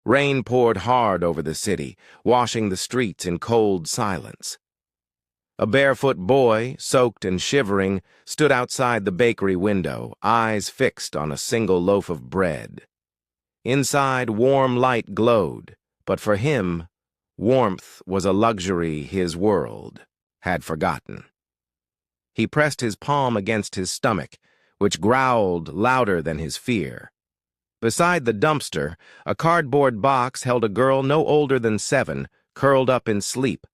Rain poured hard over the city, washing the streets in cold silence. A barefoot boy, soaked and shivering, stood outside the bakery window, eyes fixed on a single loaf of bread. Inside, warm light glowed, but for him, warmth was a luxury his world had forgotten. He pressed his palm against his stomach, which growled louder than his fear. Beside the dumpster, a cardboard box held a girl no older than 7, curled up in sleep,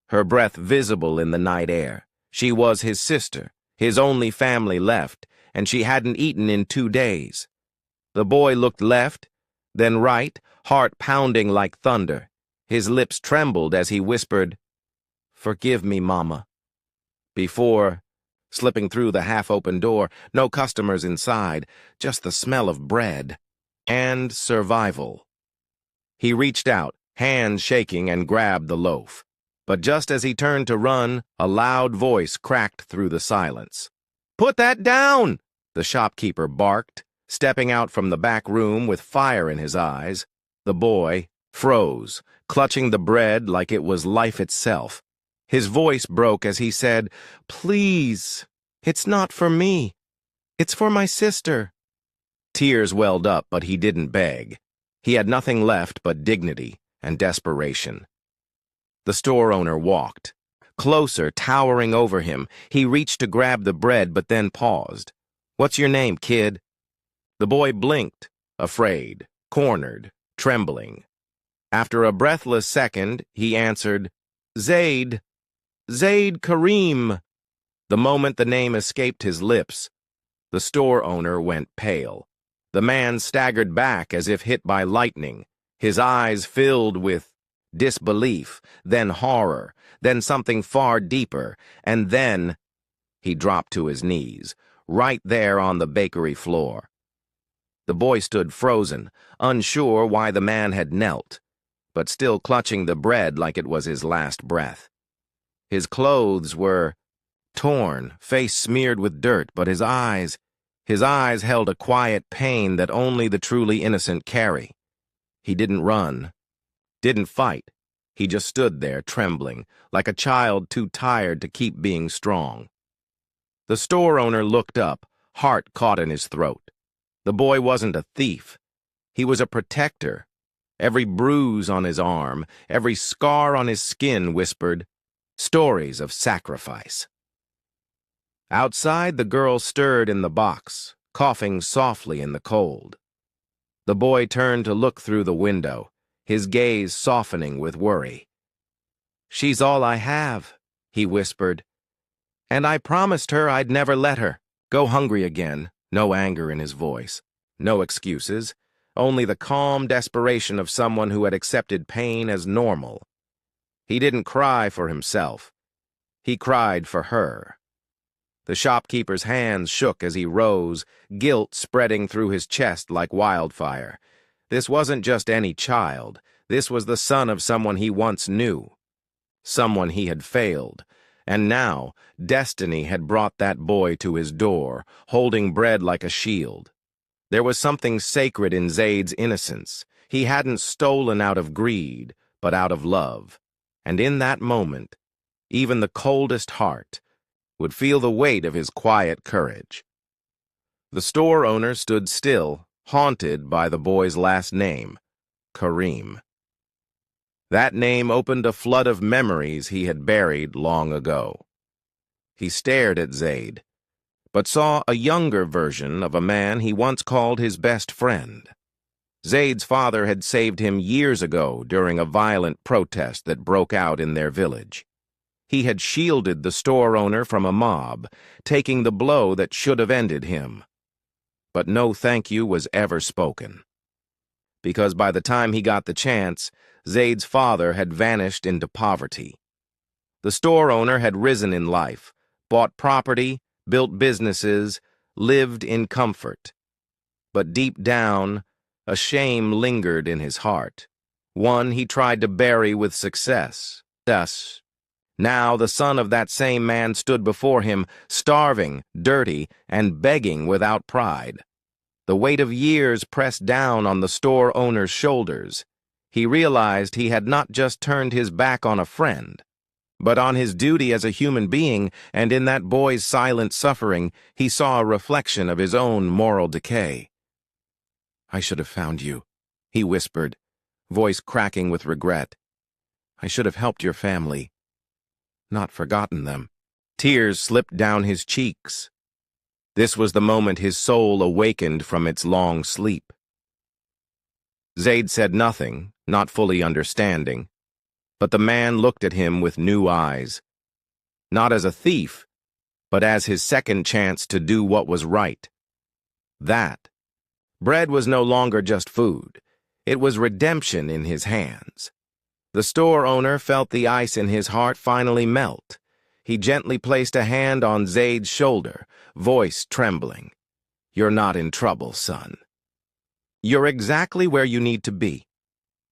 her breath visible in the night air. She was his sister, his only family left, and she hadn't eaten in 2 days. The boy looked left, then right, heart pounding like thunder. His lips trembled as he whispered, "Forgive me, Mama," before slipping through the half-open door, no customers inside, just the smell of bread and survival. He reached out, hands shaking, and grabbed the loaf. But just as he turned to run, a loud voice cracked through the silence. "Put that down!" the shopkeeper barked, stepping out from the back room with fire in his eyes. The boy froze, clutching the bread like it was life itself. His voice broke as he said, "Please, it's not for me. It's for my sister." Tears welled up, but he didn't beg. He had nothing left but dignity and desperation. The store owner walked. Closer, towering over him, he reached to grab the bread but then paused. "What's your name, kid?" The boy blinked, afraid, cornered, trembling. After a breathless second, he answered, "Zaid. Zaid Karim." The moment the name escaped his lips, the store owner went pale. The man staggered back as if hit by lightning, his eyes filled with disbelief, then horror, then something far deeper, and then he dropped to his knees, right there on the bakery floor. The boy stood frozen, unsure why the man had knelt, but still clutching the bread like it was his last breath. His clothes were torn, face smeared with dirt, but his eyes held a quiet pain that only the truly innocent carry. He didn't run, didn't fight. He just stood there, trembling, like a child too tired to keep being strong. The store owner looked up, heart caught in his throat. The boy wasn't a thief. He was a protector. Every bruise on his arm, every scar on his skin whispered stories of sacrifice. Outside, the girl stirred in the box, coughing softly in the cold. The boy turned to look through the window, his gaze softening with worry. "She's all I have," he whispered. "And I promised her I'd never let her go hungry again." No anger in his voice, no excuses, only the calm desperation of someone who had accepted pain as normal. He didn't cry for himself. He cried for her. The shopkeeper's hands shook as he rose, guilt spreading through his chest like wildfire. This wasn't just any child. This was the son of someone he once knew, someone he had failed. And now, destiny had brought that boy to his door, holding bread like a shield. There was something sacred in Zaid's innocence. He hadn't stolen out of greed, but out of love. And in that moment, even the coldest heart would feel the weight of his quiet courage. The store owner stood still, haunted by the boy's last name, Karim. That name opened a flood of memories he had buried long ago. He stared at Zaid, but saw a younger version of a man he once called his best friend. Zaid's father had saved him years ago during a violent protest that broke out in their village. He had shielded the store owner from a mob, taking the blow that should have ended him. But no thank you was ever spoken. Because by the time he got the chance, Zaid's father had vanished into poverty. The store owner had risen in life, bought property, built businesses, lived in comfort. But deep down, a shame lingered in his heart, one he tried to bury with success. Thus, now the son of that same man stood before him, starving, dirty, and begging without pride. The weight of years pressed down on the store owner's shoulders, he realized he had not just turned his back on a friend, but on his duty as a human being, and in that boy's silent suffering, he saw a reflection of his own moral decay. "I should have found you," he whispered, voice cracking with regret. "I should have helped your family, not forgotten them." Tears slipped down his cheeks. This was the moment his soul awakened from its long sleep. Zaid said nothing, not fully understanding, but the man looked at him with new eyes, not as a thief, but as his second chance to do what was right. That bread was no longer just food. It was redemption in his hands. The store owner felt the ice in his heart finally melt. He gently placed a hand on Zaid's shoulder, voice trembling. "You're not in trouble, son. You're exactly where you need to be.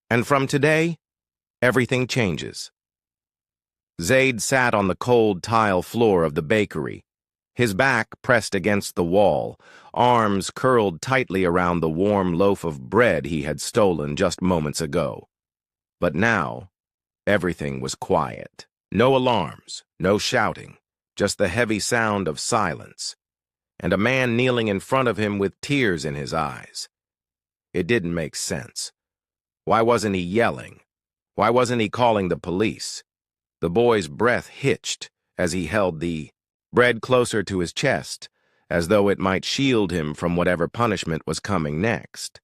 And from today, everything changes." Zaid sat on the cold tile floor of the bakery, his back pressed against the wall, arms curled tightly around the warm loaf of bread he had stolen just moments ago. But now, everything was quiet. No alarms, no shouting, just the heavy sound of silence, and a man kneeling in front of him with tears in his eyes. It didn't make sense. Why wasn't he yelling? Why wasn't he calling the police? The boy's breath hitched as he held the bread closer to his chest, as though it might shield him from whatever punishment was coming next.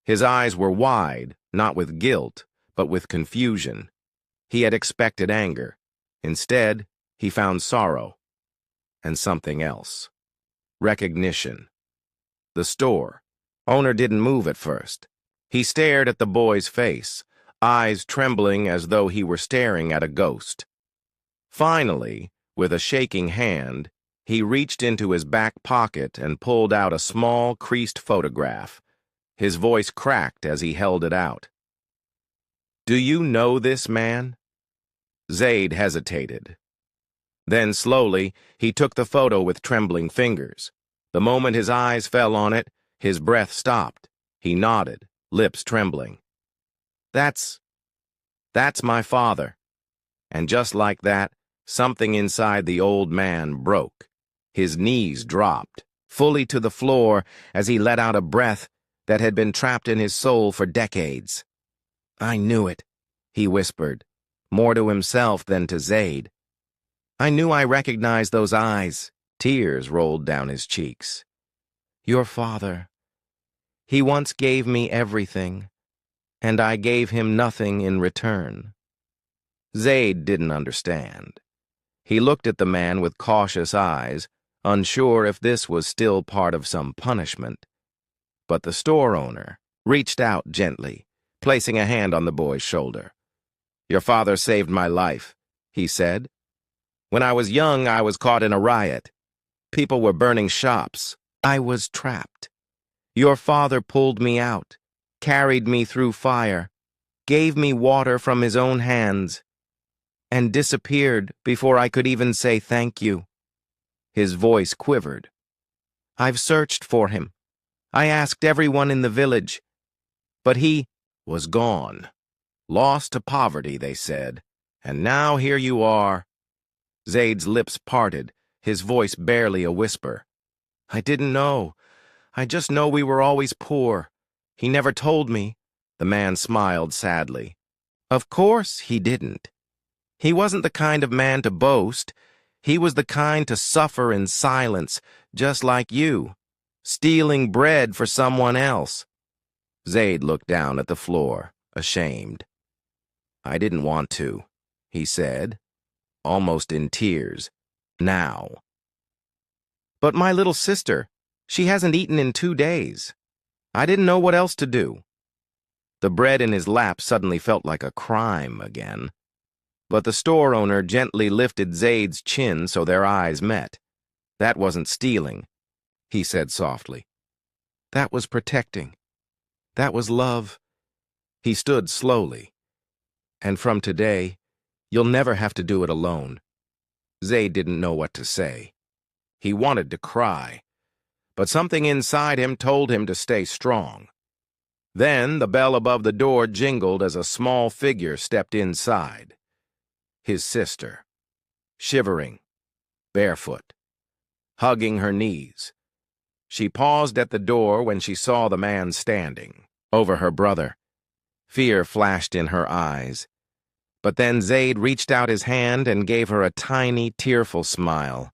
His eyes were wide, not with guilt, but with confusion. He had expected anger. Instead, he found sorrow. And something else. Recognition. The store owner didn't move at first. He stared at the boy's face, eyes trembling as though he were staring at a ghost. Finally, with a shaking hand, he reached into his back pocket and pulled out a small, creased photograph. His voice cracked as he held it out. "Do you know this man?" Zaid hesitated. Then slowly, he took the photo with trembling fingers. The moment his eyes fell on it, his breath stopped. He nodded, lips trembling. That's my father." And just like that, something inside the old man broke. His knees dropped, fully to the floor as he let out a breath that had been trapped in his soul for decades. "I knew it," he whispered, more to himself than to Zaid. "I knew I recognized those eyes." Tears rolled down his cheeks. "Your father. He once gave me everything, and I gave him nothing in return." Zaid didn't understand. He looked at the man with cautious eyes, unsure if this was still part of some punishment. But the store owner reached out gently, placing a hand on the boy's shoulder. "Your father saved my life," he said. "When I was young, I was caught in a riot. People were burning shops. I was trapped. Your father pulled me out, carried me through fire, gave me water from his own hands, and disappeared before I could even say thank you." His voice quivered. "I've searched for him. I asked everyone in the village, but he was gone. Lost to poverty, they said. And now here you are." Zaid's lips parted, his voice barely a whisper. "I didn't know. I just know we were always poor. He never told me." The man smiled sadly. "Of course he didn't. He wasn't the kind of man to boast. He was the kind to suffer in silence, just like you, stealing bread for someone else." Zaid looked down at the floor, ashamed. "I didn't want to," he said, almost in tears. "Now." "But my little sister, she hasn't eaten in 2 days. I didn't know what else to do." The bread in his lap suddenly felt like a crime again. But the store owner gently lifted Zaid's chin so their eyes met. "That wasn't stealing," he said softly. "That was protecting. That was love." He stood slowly. "And from today, you'll never have to do it alone." Zaid didn't know what to say. He wanted to cry, but something inside him told him to stay strong. Then the bell above the door jingled as a small figure stepped inside. His sister, shivering, barefoot, hugging her knees. She paused at the door when she saw the man standing over her brother. Fear flashed in her eyes. But then Zaid reached out his hand and gave her a tiny, tearful smile.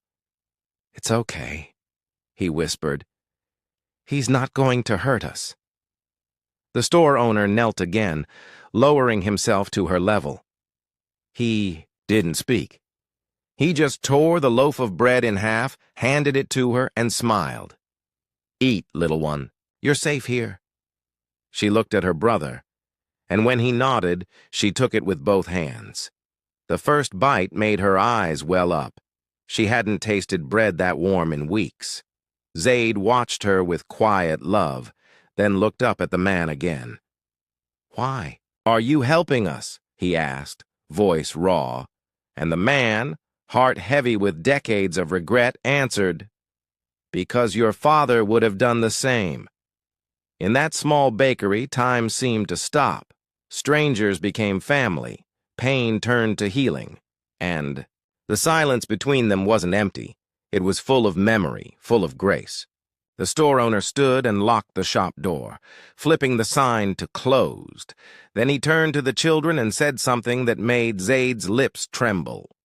"It's okay," he whispered. "He's not going to hurt us." The store owner knelt again, lowering himself to her level. He didn't speak. He just tore the loaf of bread in half, handed it to her, and smiled. "Eat, little one. You're safe here." She looked at her brother, and when he nodded, she took it with both hands. The first bite made her eyes well up. She hadn't tasted bread that warm in weeks. Zaid watched her with quiet love, then looked up at the man again. "Why are you helping us?" he asked, voice raw. And the man, heart heavy with decades of regret, answered, "Because your father would have done the same." In that small bakery, time seemed to stop. Strangers became family. Pain turned to healing. And the silence between them wasn't empty. It was full of memory, full of grace. The store owner stood and locked the shop door, flipping the sign to closed. Then he turned to the children and said something that made Zaid's lips tremble.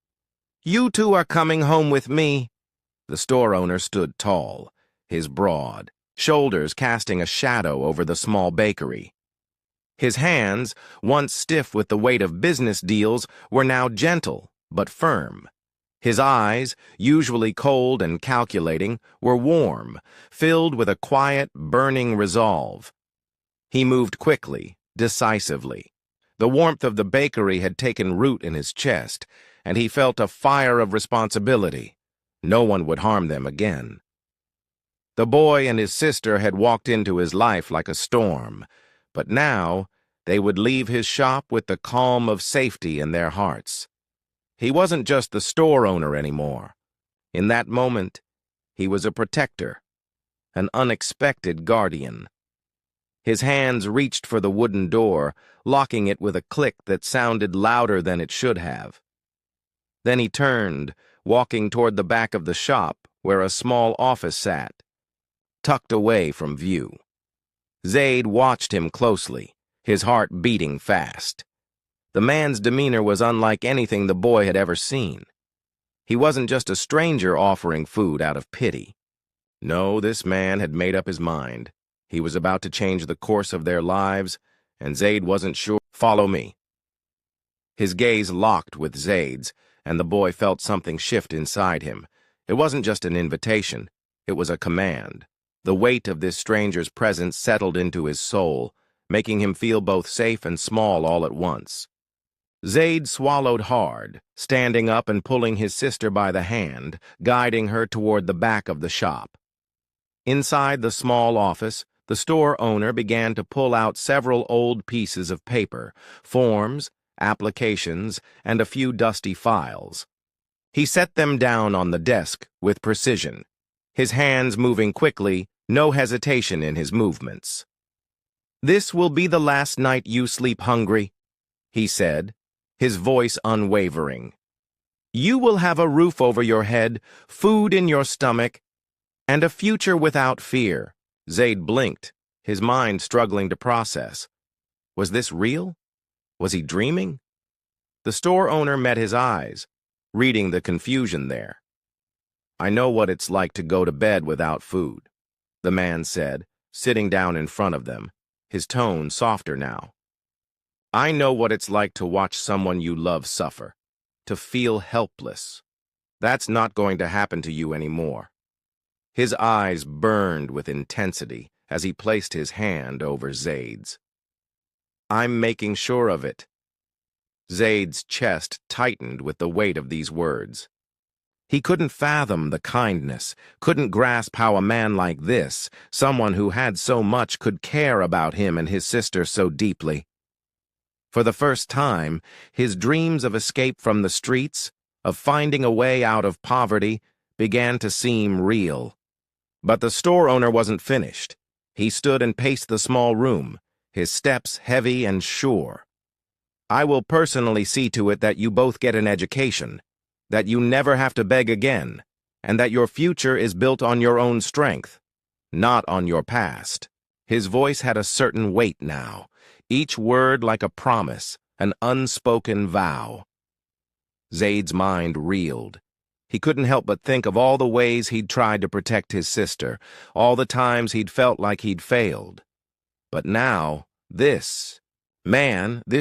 "You two are coming home with me." The store owner stood tall, his broad shoulders casting a shadow over the small bakery. His hands, once stiff with the weight of business deals, were now gentle but firm. His eyes, usually cold and calculating, were warm, filled with a quiet, burning resolve. He moved quickly, decisively. The warmth of the bakery had taken root in his chest, and he felt a fire of responsibility. No one would harm them again. The boy and his sister had walked into his life like a storm, but now they would leave his shop with the calm of safety in their hearts. He wasn't just the store owner anymore. In that moment, he was a protector, an unexpected guardian. His hands reached for the wooden door, locking it with a click that sounded louder than it should have. Then he turned, walking toward the back of the shop where a small office sat, tucked away from view. Zaid watched him closely, his heart beating fast. The man's demeanor was unlike anything the boy had ever seen. He wasn't just a stranger offering food out of pity. No, this man had made up his mind. He was about to change the course of their lives, and Zaid wasn't sure. "Follow me." His gaze locked with Zaid's, and the boy felt something shift inside him. It wasn't just an invitation, it was a command. The weight of this stranger's presence settled into his soul, making him feel both safe and small all at once. Zaid swallowed hard, standing up and pulling his sister by the hand, guiding her toward the back of the shop. Inside the small office, the store owner began to pull out several old pieces of paper, forms, applications, and a few dusty files. He set them down on the desk with precision, his hands moving quickly, no hesitation in his movements. "This will be the last night you sleep hungry," he said, his voice unwavering. "You will have a roof over your head, food in your stomach, and a future without fear." Zaid blinked, his mind struggling to process. Was this real? Was he dreaming? The store owner met his eyes, reading the confusion there. "I know what it's like to go to bed without food," the man said, sitting down in front of them, his tone softer now. "I know what it's like to watch someone you love suffer, to feel helpless. That's not going to happen to you anymore." His eyes burned with intensity as he placed his hand over Zaid's. "I'm making sure of it." Zaid's chest tightened with the weight of these words. He couldn't fathom the kindness, couldn't grasp how a man like this, someone who had so much, could care about him and his sister so deeply. For the first time, his dreams of escape from the streets, of finding a way out of poverty, began to seem real. But the store owner wasn't finished. He stood and paced the small room, his steps heavy and sure. "I will personally see to it that you both get an education, that you never have to beg again, and that your future is built on your own strength, not on your past." His voice had a certain weight now, each word like a promise, an unspoken vow. Zaid's mind reeled. He couldn't help but think of all the ways he'd tried to protect his sister, all the times he'd felt like he'd failed. But now, this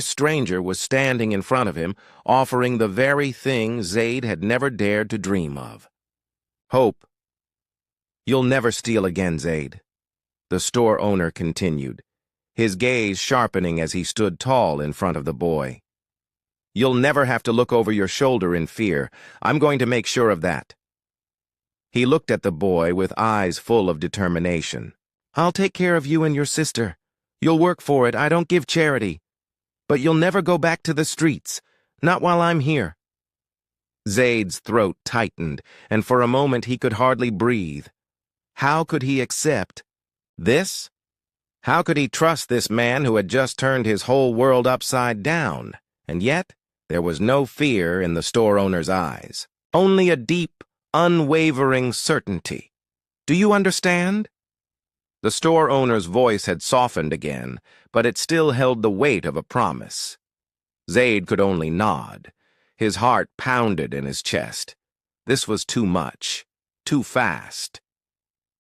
stranger was standing in front of him, offering the very thing Zaid had never dared to dream of. Hope. "You'll never steal again, Zaid," the store owner continued, his gaze sharpening as he stood tall in front of the boy. "You'll never have to look over your shoulder in fear. I'm going to make sure of that." He looked at the boy with eyes full of determination. "I'll take care of you and your sister. You'll work for it. I don't give charity. But you'll never go back to the streets. Not while I'm here." Zaid's throat tightened, and for a moment he could hardly breathe. How could he accept this? How could he trust this man who had just turned his whole world upside down? And yet, there was no fear in the store owner's eyes, only a deep, unwavering certainty. "Do you understand?" The store owner's voice had softened again, but it still held the weight of a promise. Zaid could only nod. His heart pounded in his chest. This was too much, too fast.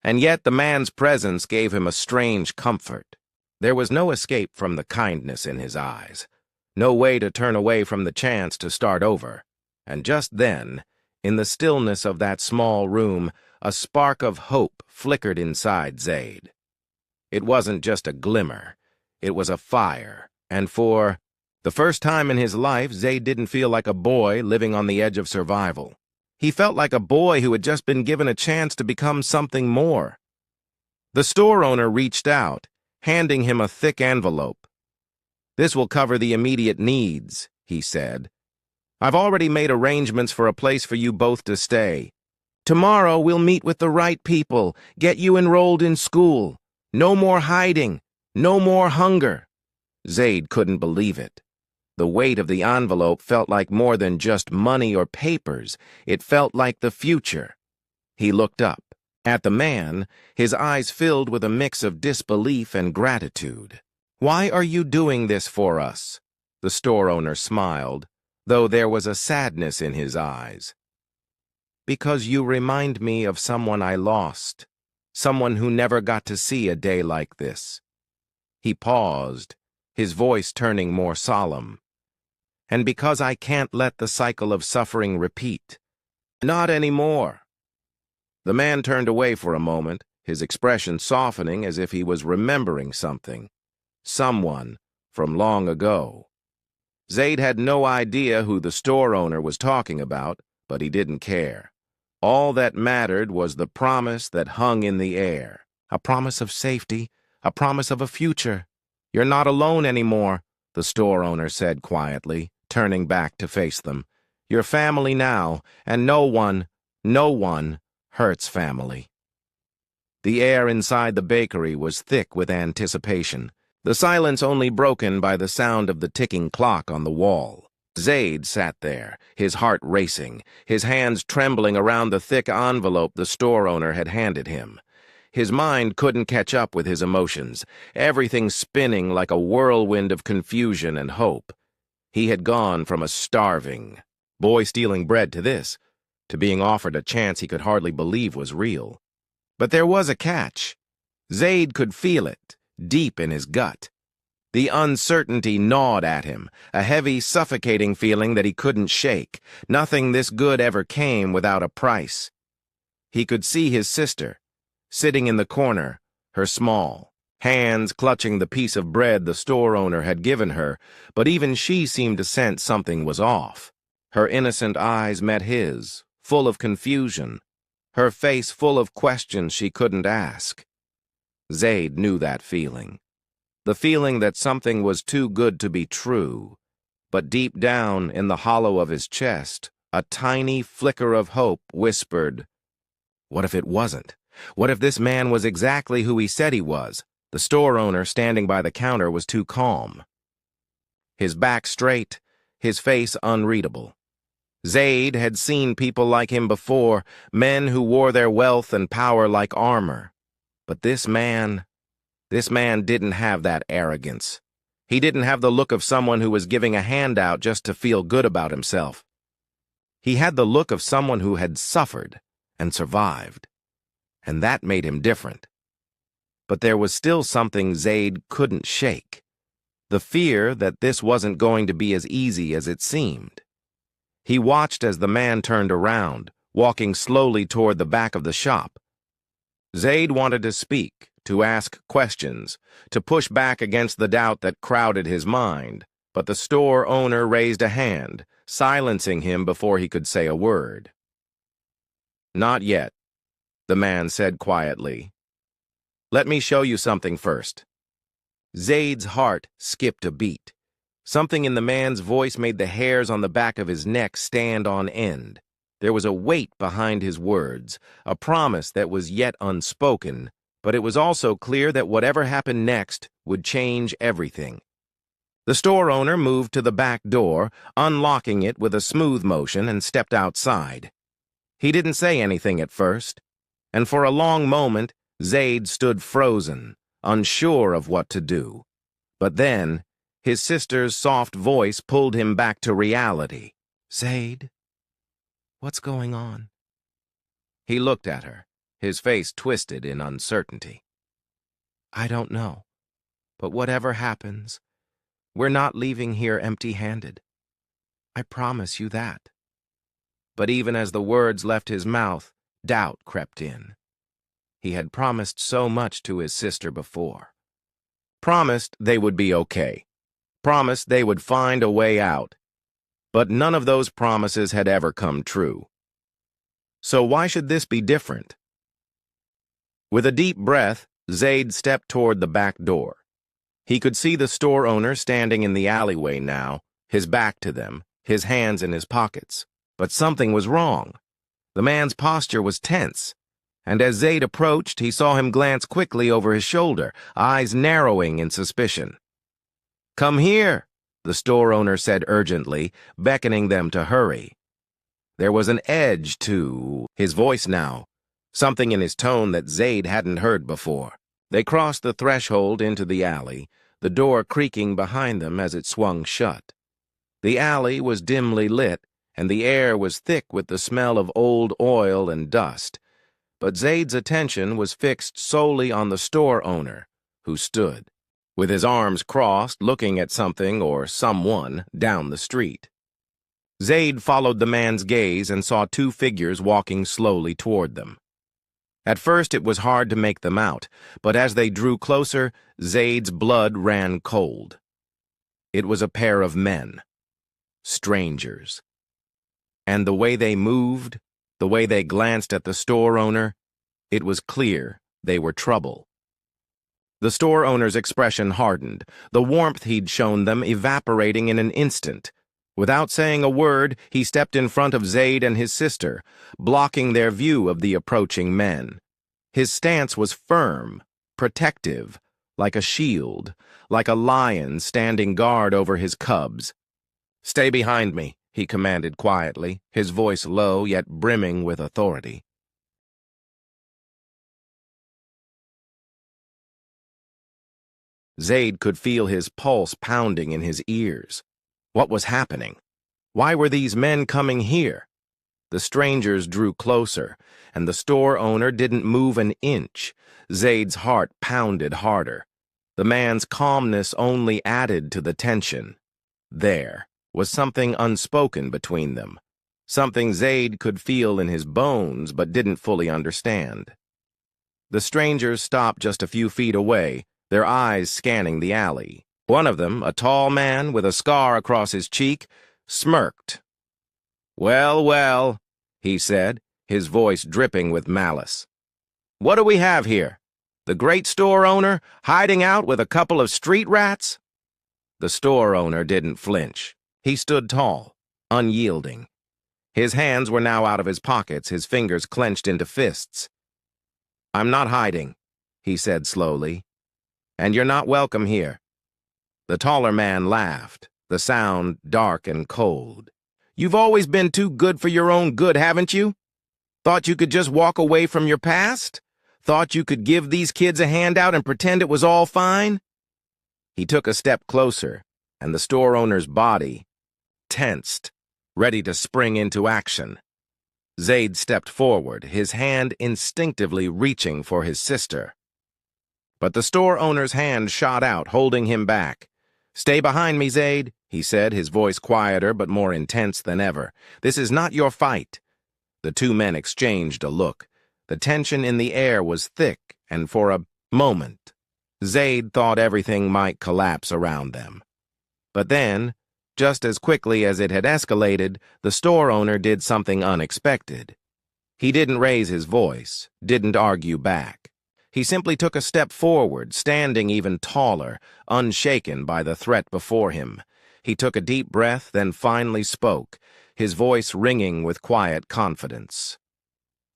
And yet the man's presence gave him a strange comfort. There was no escape from the kindness in his eyes, no way to turn away from the chance to start over. And just then, in the stillness of that small room, a spark of hope flickered inside Zaid. It wasn't just a glimmer. It was a fire, and for the first time in his life, Zaid didn't feel like a boy living on the edge of survival. He felt like a boy who had just been given a chance to become something more. The store owner reached out, handing him a thick envelope. "This will cover the immediate needs," he said. "I've already made arrangements for a place for you both to stay. Tomorrow we'll meet with the right people, get you enrolled in school. No more hiding, no more hunger." Zaid couldn't believe it. The weight of the envelope felt like more than just money or papers. It felt like the future. He looked up. At the man, his eyes filled with a mix of disbelief and gratitude. "Why are you doing this for us?" The store owner smiled, though there was a sadness in his eyes. "Because you remind me of someone I lost, someone who never got to see a day like this." He paused, his voice turning more solemn. "And because I can't let the cycle of suffering repeat. Not anymore." The man turned away for a moment, his expression softening as if he was remembering something. Someone from long ago. Zaid had no idea who the store owner was talking about, but he didn't care. All that mattered was the promise that hung in the air. A promise of safety, a promise of a future. "You're not alone anymore," the store owner said quietly, turning back to face them. "You're family now, and no one hurts family." The air inside the bakery was thick with anticipation, the silence only broken by the sound of the ticking clock on the wall. Zaid sat there, his heart racing, his hands trembling around the thick envelope the store owner had handed him. His mind couldn't catch up with his emotions, everything spinning like a whirlwind of confusion and hope. He had gone from a starving boy stealing bread to this, to being offered a chance he could hardly believe was real. But there was a catch. Zaid could feel it, deep in his gut. The uncertainty gnawed at him, a heavy, suffocating feeling that he couldn't shake. Nothing this good ever came without a price. He could see his sister, sitting in the corner, her small hands clutching the piece of bread the store owner had given her, but even she seemed to sense something was off. Her innocent eyes met his, full of confusion, her face full of questions she couldn't ask. Zaid knew that feeling. The feeling that something was too good to be true. But deep down in the hollow of his chest, a tiny flicker of hope whispered, "What if it wasn't? What if this man was exactly who he said he was? The store owner standing by the counter was too calm. His back straight, his face unreadable. Zaid had seen people like him before, men who wore their wealth and power like armor. But this man didn't have that arrogance. He didn't have the look of someone who was giving a handout just to feel good about himself. He had the look of someone who had suffered and survived, and that made him different. But there was still something Zaid couldn't shake, the fear that this wasn't going to be as easy as it seemed. He watched as the man turned around, walking slowly toward the back of the shop. Zaid wanted to speak, to ask questions, to push back against the doubt that crowded his mind, but the store owner raised a hand, silencing him before he could say a word. "Not yet," the man said quietly. "Let me show you something first." Zaid's heart skipped a beat. Something in the man's voice made the hairs on the back of his neck stand on end. There was a weight behind his words, a promise that was yet unspoken, but it was also clear that whatever happened next would change everything. The store owner moved to the back door, unlocking it with a smooth motion, and stepped outside. He didn't say anything at first, and for a long moment, Zaid stood frozen, unsure of what to do. But then, his sister's soft voice pulled him back to reality. "Zaid, what's going on?" He looked at her, his face twisted in uncertainty. "I don't know, but whatever happens, we're not leaving here empty-handed. I promise you that." But even as the words left his mouth, doubt crept in. He had promised so much to his sister before. Promised they would be okay. Promised they would find a way out. But none of those promises had ever come true. So why should this be different? With a deep breath, Zaid stepped toward the back door. He could see the store owner standing in the alleyway now, his back to them, his hands in his pockets. But something was wrong. The man's posture was tense, and as Zaid approached, he saw him glance quickly over his shoulder, eyes narrowing in suspicion. "Come here," the store owner said urgently, beckoning them to hurry. There was an edge to his voice now, something in his tone that Zaid hadn't heard before. They crossed the threshold into the alley, the door creaking behind them as it swung shut. The alley was dimly lit, and the air was thick with the smell of old oil and dust. But Zaid's attention was fixed solely on the store owner, who stood, with his arms crossed, looking at something or someone down the street. Zaid followed the man's gaze and saw two figures walking slowly toward them. At first it was hard to make them out, but as they drew closer, Zaid's blood ran cold. It was a pair of men, strangers. And the way they moved, the way they glanced at the store owner, it was clear they were trouble. The store owner's expression hardened, the warmth he'd shown them evaporating in an instant. Without saying a word, he stepped in front of Zaid and his sister, blocking their view of the approaching men. His stance was firm, protective, like a shield, like a lion standing guard over his cubs. "Stay behind me," he commanded quietly, his voice low yet brimming with authority. Zaid could feel his pulse pounding in his ears. What was happening? Why were these men coming here? The strangers drew closer, and the store owner didn't move an inch. Zaid's heart pounded harder. The man's calmness only added to the tension. There was something unspoken between them, something Zaid could feel in his bones but didn't fully understand. The strangers stopped just a few feet away, their eyes scanning the alley. One of them, a tall man with a scar across his cheek, smirked. "Well, well," he said, his voice dripping with malice. "What do we have here? The great store owner hiding out with a couple of street rats?" The store owner didn't flinch. He stood tall, unyielding. His hands were now out of his pockets, his fingers clenched into fists. "I'm not hiding," he said slowly. and you're not welcome here." The taller man laughed, the sound dark and cold. "You've always been too good for your own good, haven't you? Thought you could just walk away from your past? Thought you could give these kids a handout and pretend it was all fine?" He took a step closer, and the store owner's body tensed, ready to spring into action. Zaid stepped forward, his hand instinctively reaching for his sister. But the store owner's hand shot out, holding him back. "Stay behind me, Zaid," he said, his voice quieter but more intense than ever. "This is not your fight." The two men exchanged a look. The tension in the air was thick, and for a moment, Zaid thought everything might collapse around them. But then, just as quickly as it had escalated, the store owner did something unexpected. He didn't raise his voice, didn't argue back. He simply took a step forward, standing even taller, unshaken by the threat before him. He took a deep breath, then finally spoke, his voice ringing with quiet confidence.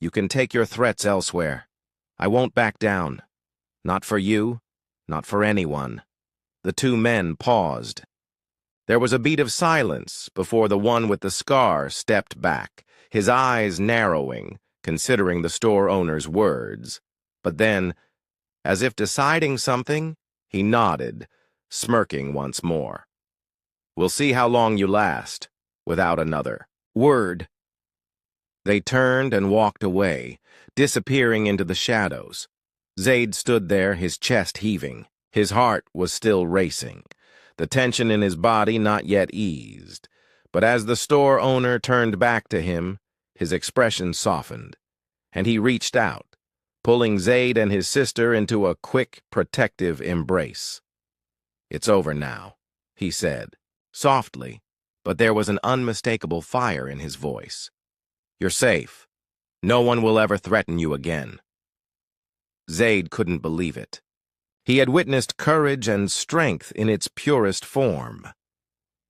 "You can take your threats elsewhere. I won't back down. Not for you, not for anyone." The two men paused. There was a beat of silence before the one with the scar stepped back, his eyes narrowing, considering the store owner's words. But then, as if deciding something, he nodded, smirking once more. "We'll see how long you last, without another word." They turned and walked away, disappearing into the shadows. Zaid stood there, his chest heaving. His heart was still racing, the tension in his body not yet eased. But as the store owner turned back to him, his expression softened, and he reached out, pulling Zaid and his sister into a quick, protective embrace. "It's over now," he said, softly, but there was an unmistakable fire in his voice. "You're safe. No one will ever threaten you again." Zaid couldn't believe it. He had witnessed courage and strength in its purest form.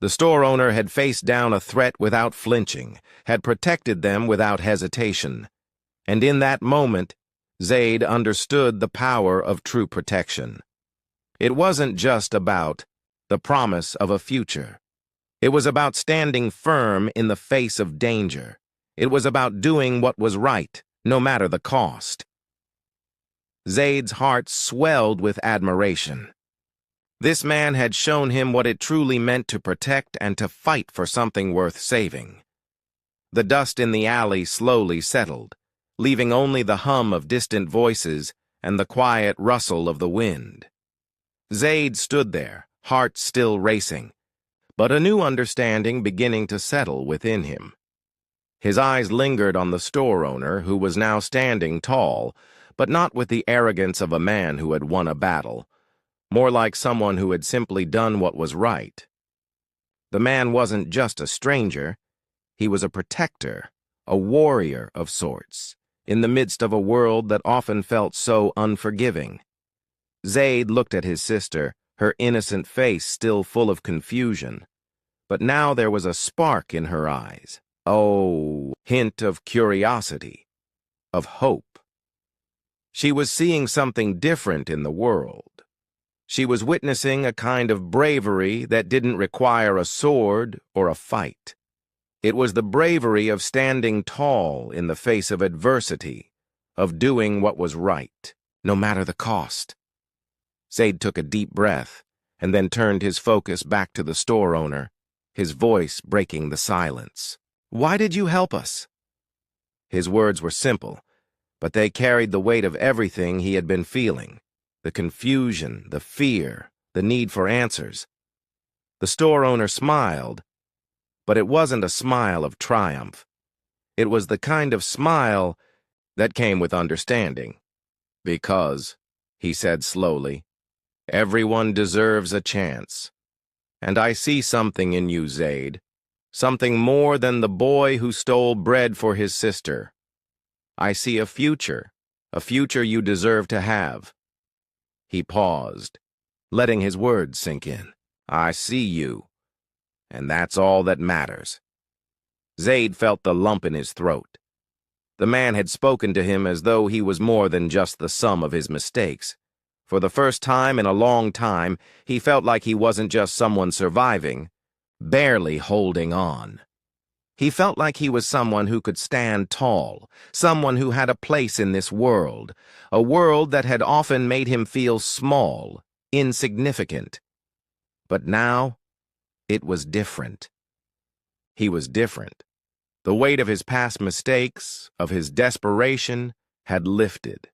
The store owner had faced down a threat without flinching, had protected them without hesitation. And in that moment, Zaid understood the power of true protection. It wasn't just about the promise of a future. It was about standing firm in the face of danger. It was about doing what was right, no matter the cost. Zaid's heart swelled with admiration. This man had shown him what it truly meant to protect and to fight for something worth saving. The dust in the alley slowly settled, leaving only the hum of distant voices and the quiet rustle of the wind. Zaid stood there, heart still racing, but a new understanding beginning to settle within him. His eyes lingered on the store owner, who was now standing tall, but not with the arrogance of a man who had won a battle, more like someone who had simply done what was right. The man wasn't just a stranger, he was a protector, a warrior of sorts, in the midst of a world that often felt so unforgiving. Zaid looked at his sister, her innocent face still full of confusion, but now there was a spark in her eyes, a hint of curiosity, of hope. She was seeing something different in the world. She was witnessing a kind of bravery that didn't require a sword or a fight. It was the bravery of standing tall in the face of adversity, of doing what was right, no matter the cost. Zaid took a deep breath and then turned his focus back to the store owner, his voice breaking the silence. "Why did you help us?" His words were simple, but they carried the weight of everything he had been feeling, the confusion, the fear, the need for answers. The store owner smiled, but it wasn't a smile of triumph. It was the kind of smile that came with understanding. "Because," he said slowly, "everyone deserves a chance. And I see something in you, Zaid, something more than the boy who stole bread for his sister. I see a future you deserve to have." He paused, letting his words sink in. "I see you, and that's all that matters." Zaid felt the lump in his throat. The man had spoken to him as though he was more than just the sum of his mistakes. For the first time in a long time, he felt like he wasn't just someone surviving, barely holding on. He felt like he was someone who could stand tall, someone who had a place in this world, a world that had often made him feel small, insignificant. But now, it was different. He was different. The weight of his past mistakes, of his desperation, had lifted.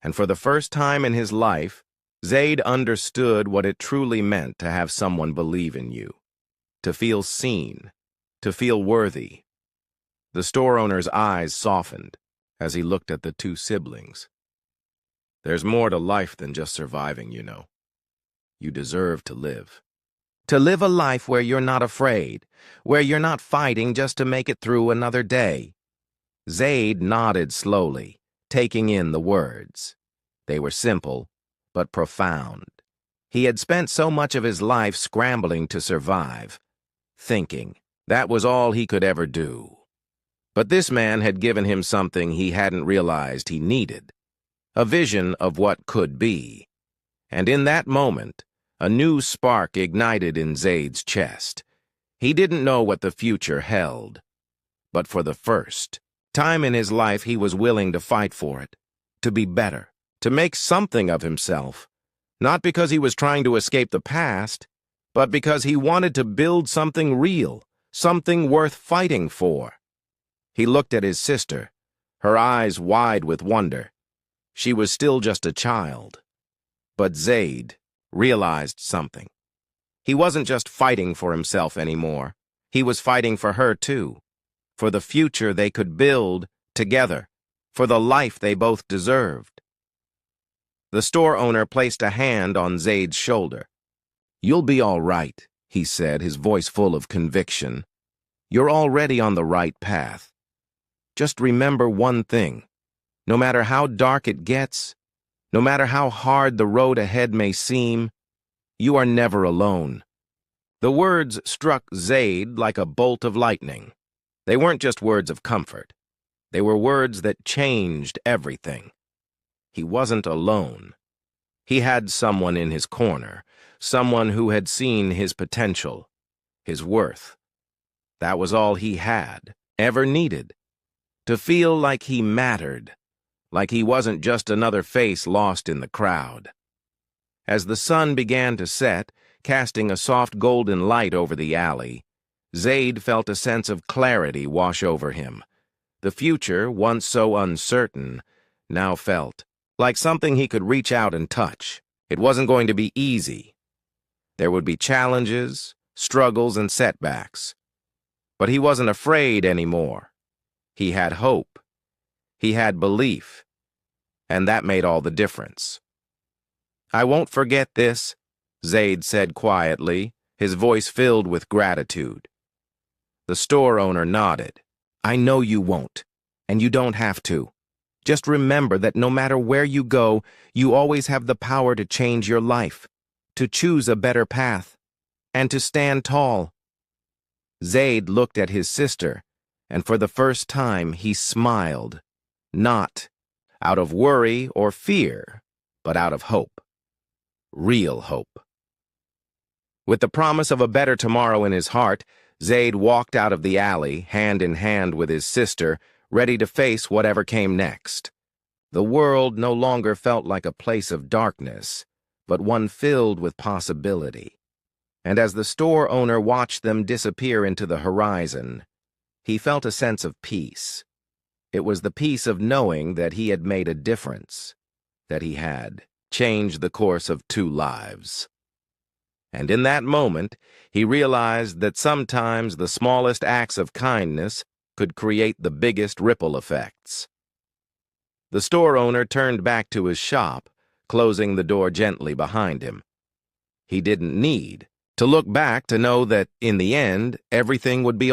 And for the first time in his life, Zaid understood what it truly meant to have someone believe in you, to feel seen, to feel worthy. The store owner's eyes softened as he looked at the two siblings. There's more to life than just surviving, you know. You deserve to live. To live a life where you're not afraid, where you're not fighting just to make it through another day. Zaid nodded slowly, taking in the words. They were simple, but profound. He had spent so much of his life scrambling to survive, thinking that was all he could ever do. But this man had given him something he hadn't realized he needed, a vision of what could be. And in that moment, a new spark ignited in Zaid's chest. He didn't know what the future held, but for the first time in his life he was willing to fight for it, to be better, to make something of himself, not because he was trying to escape the past, but because he wanted to build something real, something worth fighting for. He looked at his sister, her eyes wide with wonder. She was still just a child. But Zaid realized something. He wasn't just fighting for himself anymore. He was fighting for her too, for the future they could build together, for the life they both deserved. The store owner placed a hand on Zaid's shoulder. "You'll be all right," he said, his voice full of conviction. "You're already on the right path. Just remember one thing. No matter how dark it gets, no matter how hard the road ahead may seem, you are never alone." The words struck Zaid like a bolt of lightning. They weren't just words of comfort. They were words that changed everything. He wasn't alone. He had someone in his corner, someone who had seen his potential, his worth. That was all he had, ever needed. To feel like he mattered, like he wasn't just another face lost in the crowd. As the sun began to set, casting a soft golden light over the alley, Zaid felt a sense of clarity wash over him. The future, once so uncertain, now felt like something he could reach out and touch. It wasn't going to be easy. There would be challenges, struggles, and setbacks. But he wasn't afraid anymore. He had hope. He had belief. And that made all the difference. "I won't forget this," Zaid said quietly, his voice filled with gratitude. The store owner nodded. "I know you won't, and you don't have to. Just remember that no matter where you go, you always have the power to change your life, to choose a better path, and to stand tall." Zaid looked at his sister, and for the first time he smiled, not out of worry or fear, but out of hope. Real hope. With the promise of a better tomorrow in his heart, Zaid walked out of the alley, hand in hand with his sister, ready to face whatever came next. The world no longer felt like a place of darkness, but one filled with possibility. And as the store owner watched them disappear into the horizon, he felt a sense of peace. It was the peace of knowing that he had made a difference, that he had changed the course of two lives. And in that moment, he realized that sometimes the smallest acts of kindness could create the biggest ripple effects. The store owner turned back to his shop, closing the door gently behind him. He didn't need to look back to know that, in the end, everything would be all